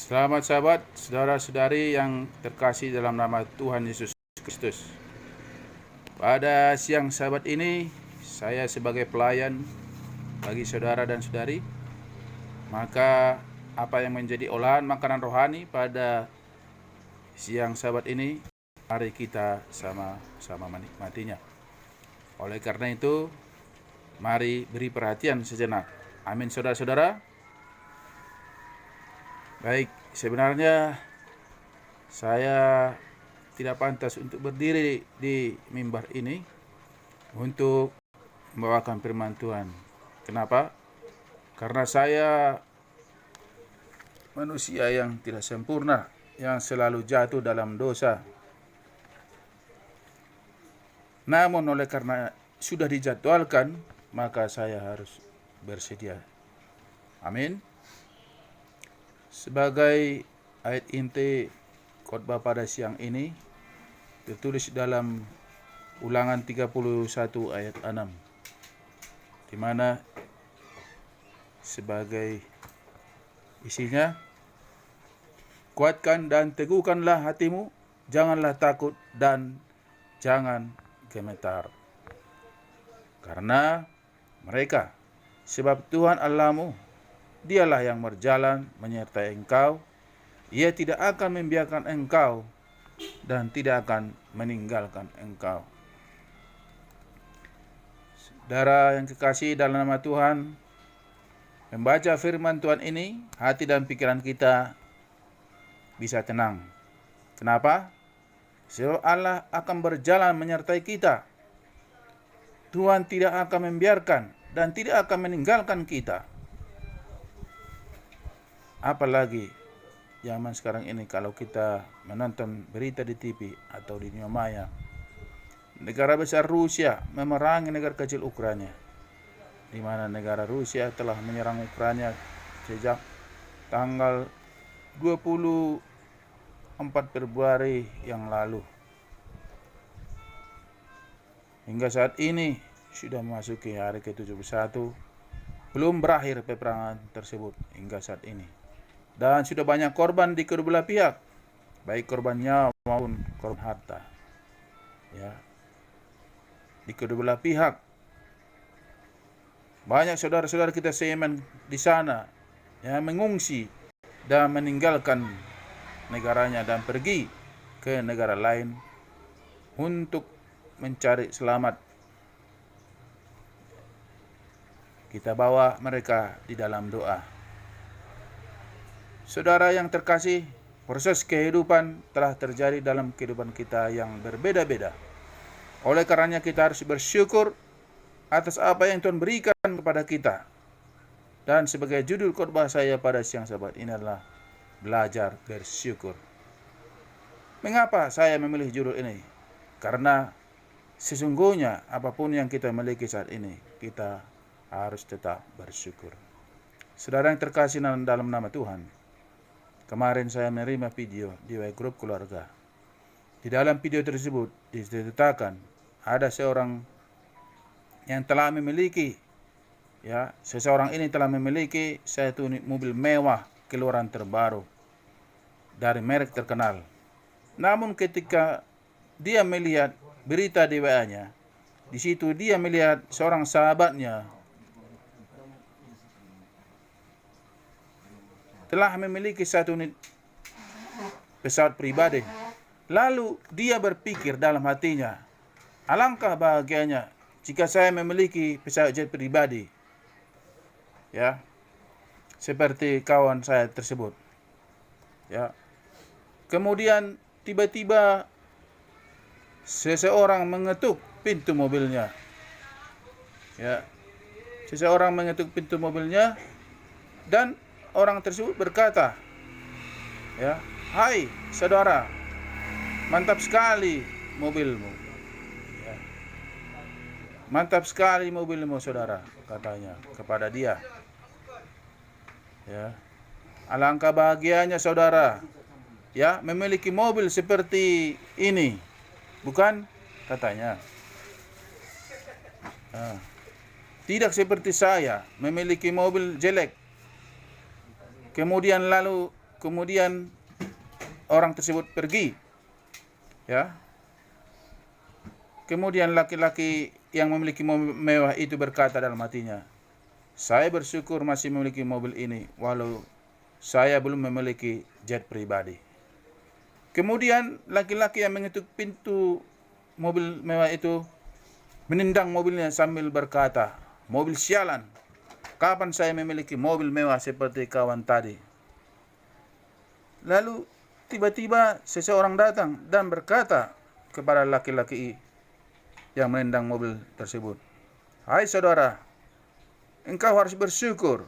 Selamat sahabat, saudara-saudari yang terkasih dalam nama Tuhan Yesus Kristus. Pada siang sahabat ini, saya sebagai pelayan bagi saudara dan saudari, maka apa yang menjadi olahan makanan rohani pada siang sahabat ini, mari kita sama-sama menikmatinya. Oleh karena itu, mari beri perhatian sejenak. Amin saudara-saudara. Baik, sebenarnya saya tidak pantas untuk berdiri di mimbar ini untuk membawakan firman Tuhan. Kenapa? Karena saya manusia yang tidak sempurna, yang selalu jatuh dalam dosa. Namun oleh karena sudah dijadwalkan, maka saya harus bersedia. Amin. Sebagai ayat inti khotbah pada siang ini tertulis dalam Ulangan 31 ayat 6, di mana sebagai isinya, kuatkan dan teguhkanlah hatimu, janganlah takut dan jangan gemetar. Karena mereka, sebab Tuhan Allahmu, Dialah yang berjalan menyertai engkau. Ia tidak akan membiarkan engkau dan tidak akan meninggalkan engkau. Saudara yang kekasih dalam nama Tuhan, membaca firman Tuhan ini, hati dan pikiran kita bisa tenang. Kenapa? Sebab Allah akan berjalan menyertai kita. Tuhan tidak akan membiarkan dan tidak akan meninggalkan kita. Apalagi zaman sekarang ini kalau kita menonton berita di TV atau di dunia maya, negara besar Rusia memerangi negara kecil Ukraina, di mana negara Rusia telah menyerang Ukraina sejak tanggal 24 Februari yang lalu. Hingga saat ini sudah memasuki hari ke-71, belum berakhir peperangan tersebut hingga saat ini. Dan sudah banyak korban di kedua belah pihak, baik korban nyawa maupun korban harta. Ya, di kedua belah pihak. Banyak saudara-saudara kita seiman di sana yang mengungsi dan meninggalkan negaranya dan pergi ke negara lain untuk mencari selamat. Kita bawa mereka di dalam doa. Saudara yang terkasih, proses kehidupan telah terjadi dalam kehidupan kita yang berbeda-beda. Oleh karenanya kita harus bersyukur atas apa yang Tuhan berikan kepada kita. Dan sebagai judul khotbah saya pada siang sahabat ini adalah belajar bersyukur. Mengapa saya memilih judul ini? Karena sesungguhnya apapun yang kita miliki saat ini, kita harus tetap bersyukur. Saudara yang terkasih dalam nama Tuhan, kemarin saya menerima video di grup keluarga. Di dalam video tersebut diceritakan ada seorang yang telah memiliki, seseorang ini telah memiliki satu unit mobil mewah keluaran terbaru dari merek terkenal. Namun ketika dia melihat berita di WA-nya, di situ dia melihat seorang sahabatnya telah memiliki satu unit pesawat pribadi. Lalu dia berpikir dalam hatinya, alangkah bahagianya jika saya memiliki pesawat jet pribadi, seperti kawan saya tersebut. Kemudian tiba-tiba seseorang mengetuk pintu mobilnya. Seseorang mengetuk pintu mobilnya dan orang tersebut berkata, "Hai saudara, mantap sekali mobilmu. Mantap sekali mobilmu saudara," katanya kepada dia. Alangkah bahagianya saudara, memiliki mobil seperti ini, bukan? Katanya. Tidak seperti saya memiliki mobil jelek, kemudian lalu kemudian orang tersebut pergi, ya. Kemudian laki-laki yang memiliki mobil mewah itu berkata dalam hatinya, saya bersyukur masih memiliki mobil ini, walau saya belum memiliki jet pribadi. Kemudian laki-laki yang mengetuk pintu mobil mewah itu menendang mobilnya sambil berkata, mobil sialan, kapan saya memiliki mobil mewah seperti kawan tadi? Lalu tiba-tiba seseorang datang dan berkata kepada laki-laki yang menendang mobil tersebut, hai saudara, engkau harus bersyukur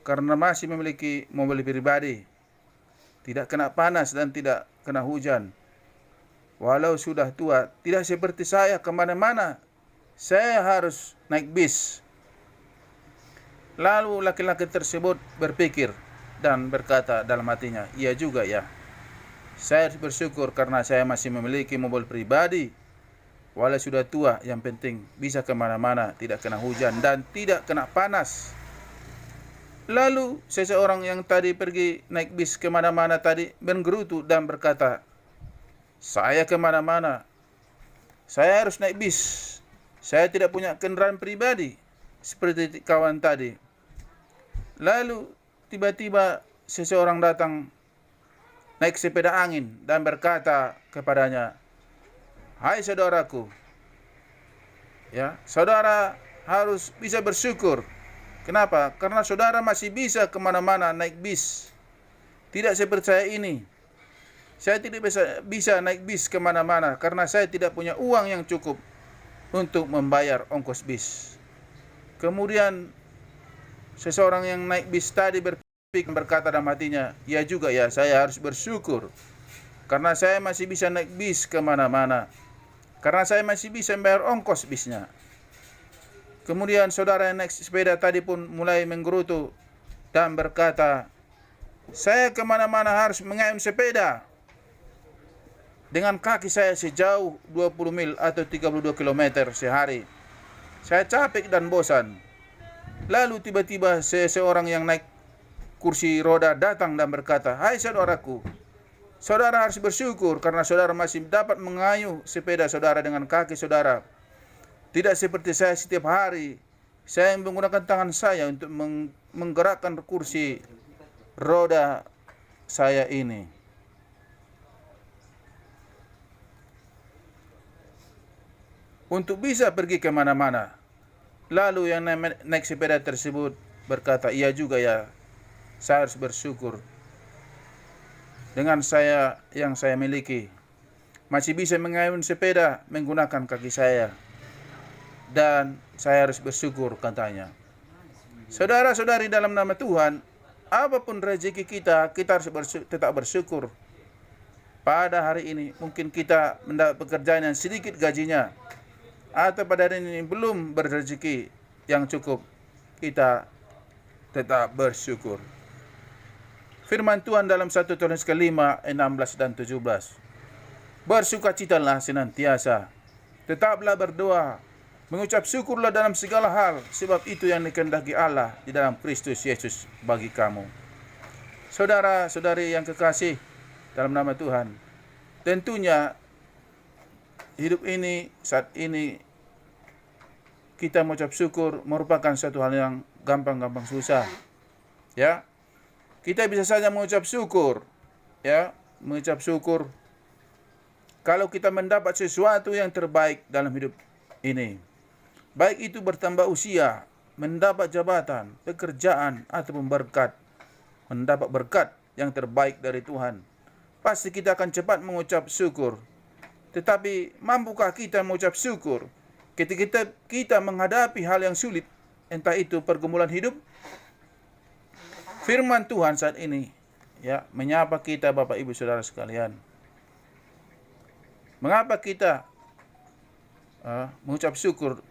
karena masih memiliki mobil pribadi, tidak kena panas dan tidak kena hujan. Walau sudah tua, tidak seperti saya kemana-mana, saya harus naik bis. Lalu laki-laki tersebut berpikir dan berkata dalam hatinya, iya juga ya, saya harus bersyukur karena saya masih memiliki mobil pribadi. Walau sudah tua, yang penting bisa kemana-mana, tidak kena hujan dan tidak kena panas. Lalu seseorang yang tadi pergi naik bis kemana-mana tadi menggerutu dan berkata, saya kemana-mana, saya harus naik bis, saya tidak punya kendaraan pribadi seperti kawan tadi. Lalu tiba-tiba seseorang datang naik sepeda angin dan berkata kepadanya, hai saudaraku, ya, saudara harus bisa bersyukur. Kenapa? Karena saudara masih bisa kemana-mana naik bis. Tidak seperti saya ini. Saya tidak bisa naik bis kemana-mana karena saya tidak punya uang yang cukup untuk membayar ongkos bis. Kemudian seseorang yang naik bis tadi berkata dalam hatinya, ya juga ya, saya harus bersyukur karena saya masih bisa naik bis kemana-mana, karena saya masih bisa membayar ongkos bisnya. Kemudian saudara yang naik sepeda tadi pun mulai menggerutu dan berkata, saya kemana-mana harus mengayuh sepeda dengan kaki saya sejauh 20 mil atau 32 km sehari. Saya capek dan bosan. Lalu tiba-tiba seseorang yang naik kursi roda datang dan berkata, hai saudaraku, saudara harus bersyukur karena saudara masih dapat mengayuh sepeda saudara dengan kaki saudara. Tidak seperti saya setiap hari, saya menggunakan tangan saya untuk menggerakkan kursi roda saya ini. Untuk bisa pergi kemana-mana. Lalu yang naik sepeda tersebut berkata, iya juga ya, saya harus bersyukur dengan saya yang saya miliki. Masih bisa mengayuh sepeda menggunakan kaki saya. Dan saya harus bersyukur, katanya. Saudara-saudari dalam nama Tuhan, apapun rezeki kita harus tetap bersyukur. Pada hari ini mungkin kita mendapat pekerjaan yang sedikit gajinya, atau pada hari ini belum berrezeki yang cukup, kita tetap bersyukur. Firman Tuhan dalam 1 Korintus 5 ayat 16 dan 17. Bersukacitalah senantiasa, tetaplah berdoa, mengucap syukurlah dalam segala hal, sebab itu yang dikehendaki Allah di dalam Kristus Yesus bagi kamu. Saudara-saudari yang kekasih dalam nama Tuhan, tentunya hidup ini, saat ini, kita mengucap syukur merupakan satu hal yang gampang-gampang susah. Ya, kita bisa saja mengucap syukur, ya, mengucap syukur kalau kita mendapat sesuatu yang terbaik dalam hidup ini. Baik itu bertambah usia, mendapat jabatan, pekerjaan, ataupun berkat, mendapat berkat yang terbaik dari Tuhan. Pasti kita akan cepat mengucap syukur. Tetapi mampukah kita mengucap syukur ketika kita menghadapi hal yang sulit, entah itu pergumulan hidup? Firman Tuhan saat ini, ya, menyapa kita Bapak Ibu Saudara sekalian. Mengapa kita mengucap syukur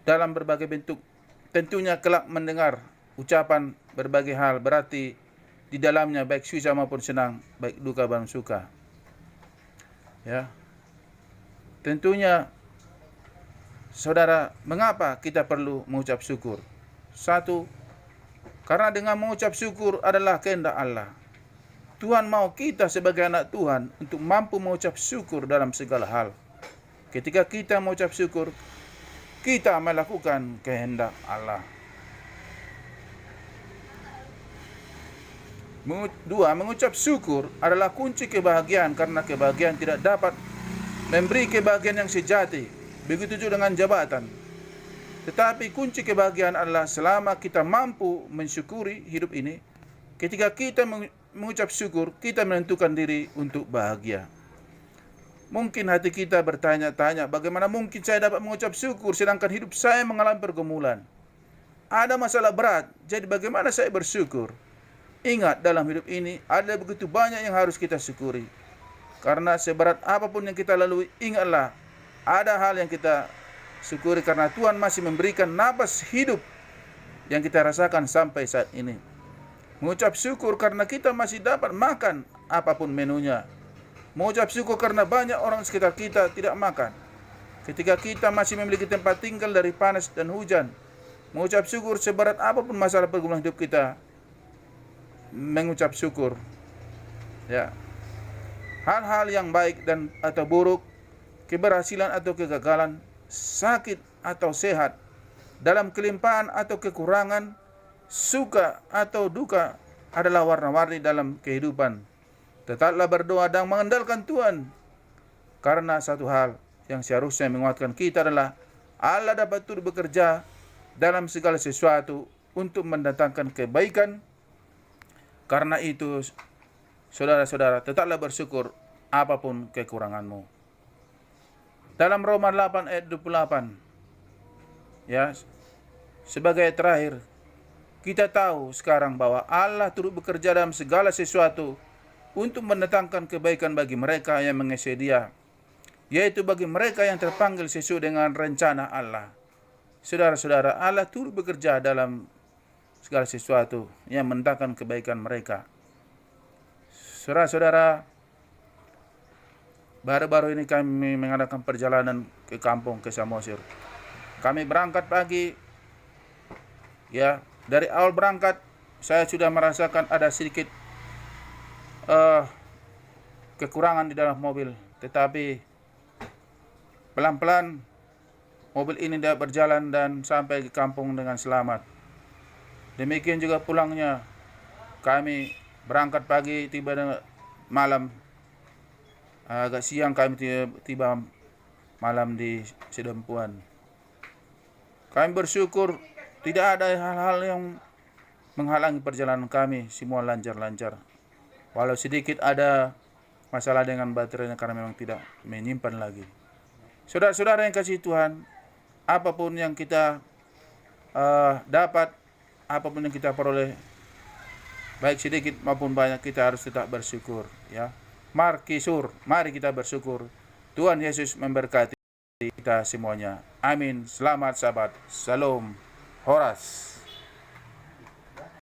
dalam berbagai bentuk? Tentunya kelak mendengar ucapan berbagai hal, berarti di dalamnya baik susah maupun senang, baik duka maupun suka. Ya. Tentunya saudara, mengapa kita perlu mengucap syukur? Satu, karena dengan mengucap syukur adalah kehendak Allah. Tuhan mau kita sebagai anak Tuhan untuk mampu mengucap syukur dalam segala hal. Ketika kita mengucap syukur, kita melakukan kehendak Allah. Dua, mengucap syukur adalah kunci kebahagiaan, karena kebahagiaan tidak dapat memberi kebahagiaan yang sejati. Begitu juga dengan jabatan. Tetapi kunci kebahagiaan adalah selama kita mampu mensyukuri hidup ini. Ketika kita mengucap syukur, kita menentukan diri untuk bahagia. Mungkin hati kita bertanya-tanya, bagaimana mungkin saya dapat mengucap syukur sedangkan hidup saya mengalami pergumulan? Ada masalah berat, jadi bagaimana saya bersyukur? Ingat, dalam hidup ini ada begitu banyak yang harus kita syukuri. Karena seberat apapun yang kita lalui, ingatlah, ada hal yang kita syukuri karena Tuhan masih memberikan napas hidup yang kita rasakan sampai saat ini. Mengucap syukur karena kita masih dapat makan apapun menunya. Mengucap syukur karena banyak orang sekitar kita tidak makan. Ketika kita masih memiliki tempat tinggal dari panas dan hujan. Mengucap syukur seberat apapun masalah pergumulan hidup kita. Mengucap syukur, ya, hal-hal yang baik dan atau buruk, keberhasilan atau kegagalan, sakit atau sehat, dalam kelimpahan atau kekurangan, suka atau duka adalah warna-warni dalam kehidupan. Tetaplah berdoa dan mengandalkan Tuhan, karena satu hal yang seharusnya menguatkan kita adalah Allah dapat turut bekerja dalam segala sesuatu untuk mendatangkan kebaikan. Karena itu, saudara-saudara, tetaplah bersyukur apapun kekuranganmu. Dalam Roma 8 ayat 28, ya, sebagai terakhir, kita tahu sekarang bahwa Allah turut bekerja dalam segala sesuatu untuk mendatangkan kebaikan bagi mereka yang mengasihi Dia, yaitu bagi mereka yang terpanggil sesuai dengan rencana Allah. Saudara-saudara, Allah turut bekerja dalam segala sesuatu yang mendatangkan kebaikan mereka. Saudara-saudara, baru-baru ini kami mengadakan perjalanan ke kampung, ke Samosir. Kami berangkat pagi, ya, dari awal berangkat saya sudah merasakan ada sedikit kekurangan di dalam mobil, tetapi pelan-pelan mobil ini dapat berjalan dan sampai ke kampung dengan selamat. Demikian juga pulangnya, kami berangkat pagi, tiba malam, agak siang kami tiba malam di Sedempuan. Kami bersyukur tidak ada hal-hal yang menghalangi perjalanan kami, semua lancar-lancar. Walau sedikit ada masalah dengan baterainya karena memang tidak menyimpan lagi. Saudara-saudara yang kasih Tuhan, apapun yang kita dapat, apapun yang kita peroleh, baik sedikit maupun banyak, kita harus tetap bersyukur, ya. Mari kita bersyukur. Tuhan Yesus memberkati kita semuanya. Amin. Selamat Sabat. Salam Horas.